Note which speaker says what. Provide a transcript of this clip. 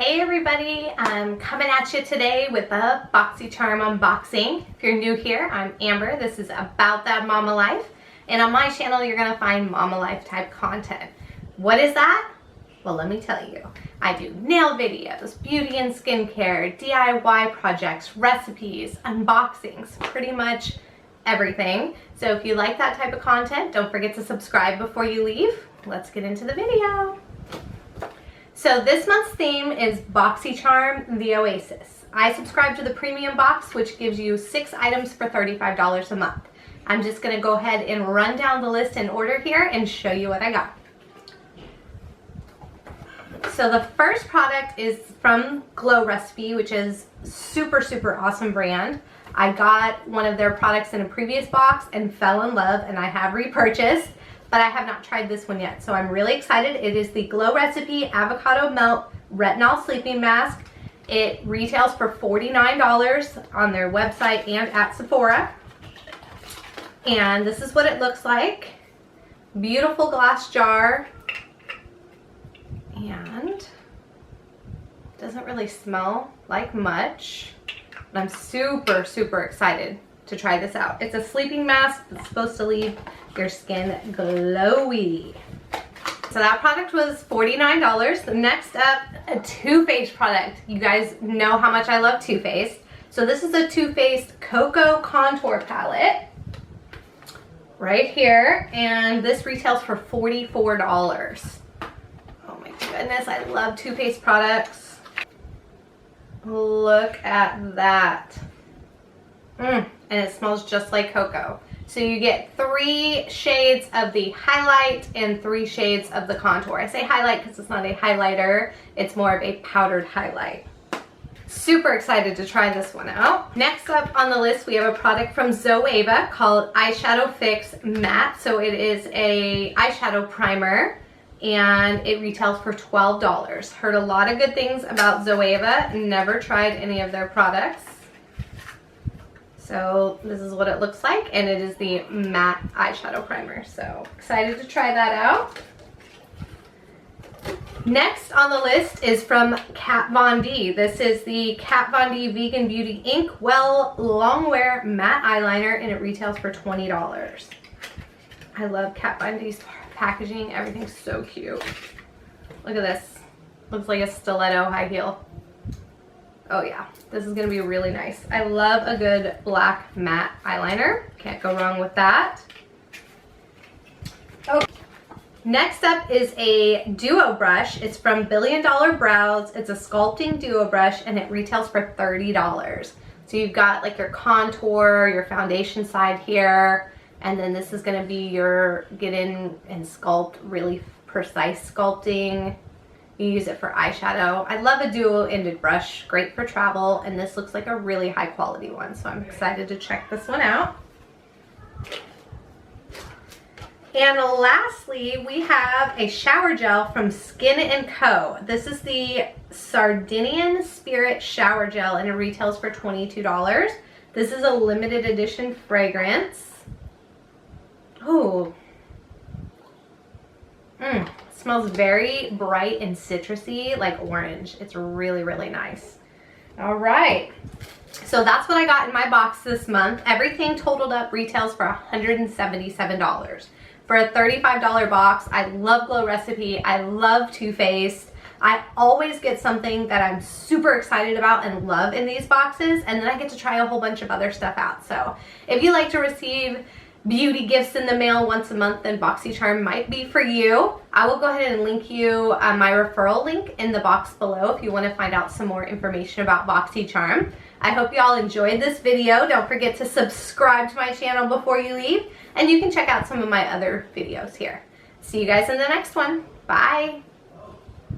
Speaker 1: Hey everybody, I'm coming at you today with a Boxycharm unboxing. If you're new here, I'm Amber. This is About That Mama Life. And on my channel, you're gonna find mama life type content. What is that? Well, let me tell you. I do nail videos, beauty and skincare, DIY projects, recipes, unboxings, pretty much everything. So if you like that type of content, don't forget to subscribe before you leave. Let's get into the video. So this month's theme is Boxycharm, the Oasis. I subscribe to the premium box, which gives you 6 items for $35 a month. I'm just gonna go ahead and run down the list in order here and show you what I got. So the first product is from Glow Recipe, which is super awesome brand. I got one of their products in a previous box and fell in love, and I have repurchased. But I have not tried this one yet, so I'm really excited. It is the Glow Recipe Avocado Melt Retinol Sleeping Mask. It retails for $49 on their website and at Sephora. And this is what it looks like. Beautiful glass jar. And doesn't really smell like much. But I'm super excited to try this out. It's a sleeping mask that's supposed to leave your skin glowy. So that product was $49. Next up, a Too Faced product. You guys know how much I love Too Faced. So this is a Too Faced Cocoa Contour Palette right here, and this retails for $44. Oh my goodness, I love Too Faced products. Look at that. And it smells just like cocoa. So you get 3 shades of the highlight and 3 shades of the contour. I say highlight because it's not a highlighter, it's more of a powdered highlight. Super excited to try this one out. Next up on the list, we have a product from Zoeva called Eyeshadow Fix Matte. So it is a eyeshadow primer and it retails for $12. Heard a lot of good things about Zoeva, never tried any of their products. So this is what it looks like, and it is the matte eyeshadow primer. So excited to try that out. Next on the list is from Kat Von D. This is the Kat Von D Vegan Beauty Ink Well Longwear Matte Eyeliner, and it retails for $20. I love Kat Von D's packaging. Everything's so cute. Look at this. Looks like a stiletto high heel. Oh yeah, this is gonna be really nice. I love a good black matte eyeliner. Can't go wrong with that. Okay. Next up is a duo brush. It's from Billion Dollar Brows. It's a sculpting duo brush and it retails for $30. So you've got like your contour, your foundation side here, and then this is gonna be your get in and sculpt, really precise sculpting. You use it for eyeshadow. I love a dual-ended brush, great for travel, and this looks like a really high quality one, so I'm excited to check this one out. And lastly, we have a shower gel from Skin & Co. This is the Sardinian Spirit Shower Gel, and it retails for $22. This is a limited edition fragrance. Oh. Smells very bright and citrusy, like orange. It's really nice. All right, so that's what I got in my box this month. Everything totaled up retails for $177. For a $35 box, I love Glow Recipe. I love Too Faced. I always get something that I'm super excited about and love in these boxes, and then I get to try a whole bunch of other stuff out. So if you like to receive beauty gifts in the mail once a month, then Boxycharm might be for you. I will go ahead and link you my referral link in the box below if you want to find out some more information about Boxycharm. I hope you all enjoyed this video. Don't forget to subscribe to my channel before you leave, and you can check out some of my other videos here. See you guys in the next one. Bye.